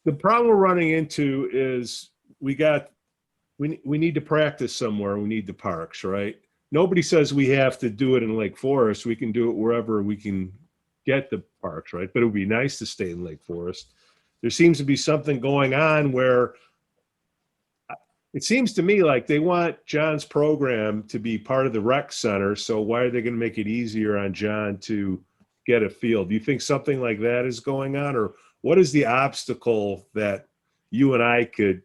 the problem we're running into is we need to practice somewhere. We need the parks, right? Nobody says we have to do it in Lake Forest. We can do it wherever we can get the parks, right? But it would be nice to stay in Lake Forest. There seems to be something going on where it seems to me like they want John's program to be part of the rec center. So why are they going to make it easier on John to get a field? Do you think something like that is going on, or what is the obstacle that you and I could,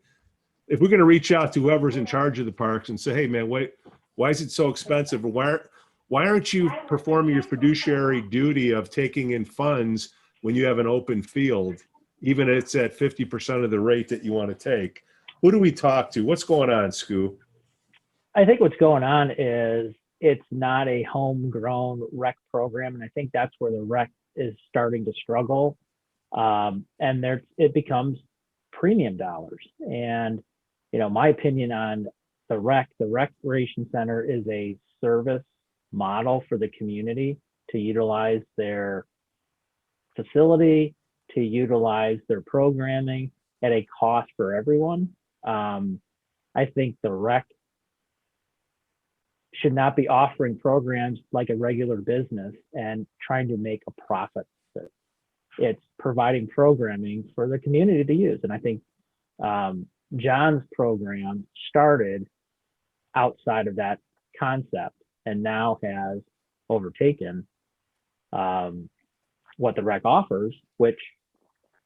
if we're going to reach out to whoever's in charge of the parks and say, hey man, wait, why is it so expensive? Or why aren't you performing your fiduciary duty of taking in funds when you have an open field, even if it's at 50% of the rate that you want to take? Who do we talk to? What's going on, Scoo? I think what's going on is it's not a homegrown rec program, and I think that's where the rec is starting to struggle. And it becomes premium dollars. And my opinion on the recreation center is a service model for the community to utilize their facility, to utilize their programming at a cost for everyone. I think the rec should not be offering programs like a regular business and trying to make a profit. It's providing programming for the community to use. And I think John's program started outside of that concept and now has overtaken what the rec offers, which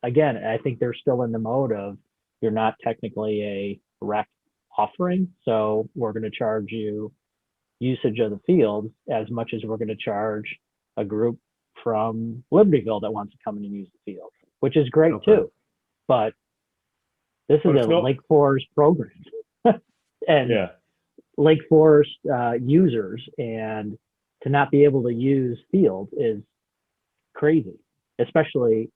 again, I think they're still in the mode of you're not technically a rec offering, so we're going to charge you usage of the field as much as we're going to charge a group from Libertyville that wants to come in and use the field, which is great too. But this is a Lake Forest program and Lake Forest users, and to not be able to use field is crazy, especially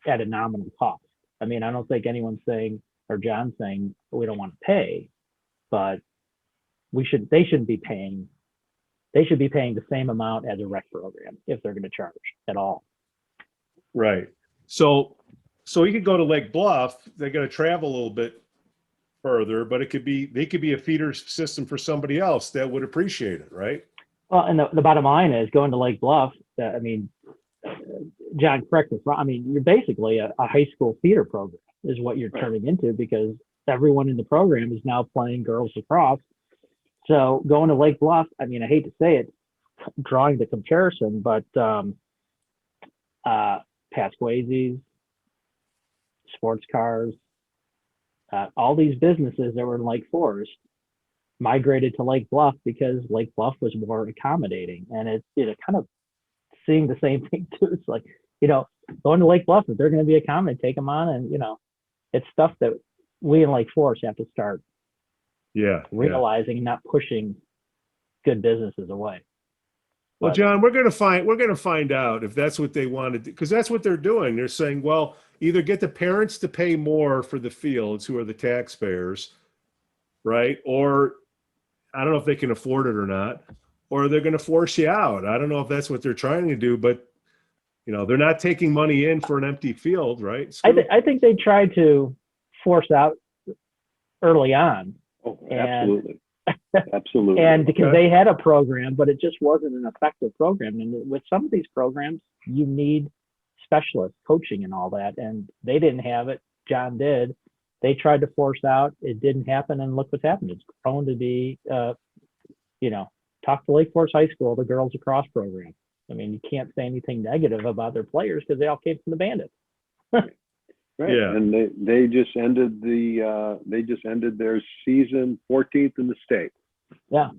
at a nominal cost. I mean, I don't think anyone's saying, or John's saying, we don't want to pay, but they shouldn't be paying. They should be paying the same amount as a rec program if they're going to charge at all. Right. So you could go to Lake Bluff. They're going to travel a little bit further, but they could be a feeder system for somebody else that would appreciate it, right? Well, and the bottom line is going to Lake Bluff. I mean, John, correct me if wrong. I mean, you're basically a high school theater program is what you're turning into, because everyone in the program is now playing girls lacrosse. So going to Lake Bluff, I mean, I hate to say it, drawing the comparison, but Pasquazi's, sports cars, all these businesses that were in Lake Forest migrated to Lake Bluff because Lake Bluff was more accommodating. And it's kind of seeing the same thing too. It's like, going to Lake Bluff, if they're going to be accommodating, take them on. And, it's stuff that we in Lake Forest have to start realizing and not pushing good businesses away. Well, John, we're going to find out if that's what they want to do, because that's what they're doing. They're saying, well, either get the parents to pay more for the fields, who are the taxpayers, right? Or I don't know if they can afford it or not, or they're going to force you out. I don't know if that's what they're trying to do, but they're not taking money in for an empty field, right? I think they tried to force out early on. Oh, absolutely. Absolutely. And because they had a program, but it just wasn't an effective program. And with some of these programs, you need specialist coaching and all that. And they didn't have it. John did. They tried to force out. It didn't happen. And look what's happened. It's grown to be, talk to Lake Forest High School, the girls lacrosse program. I mean, you can't say anything negative about their players because they all came from the Bandits. Right. Yeah. And they just ended their season 14th in the state. Yeah.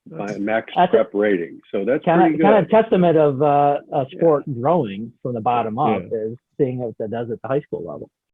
By max prep rating. So that's pretty good. Kind of testament of a sport growing from the bottom up is seeing what that does at the high school level.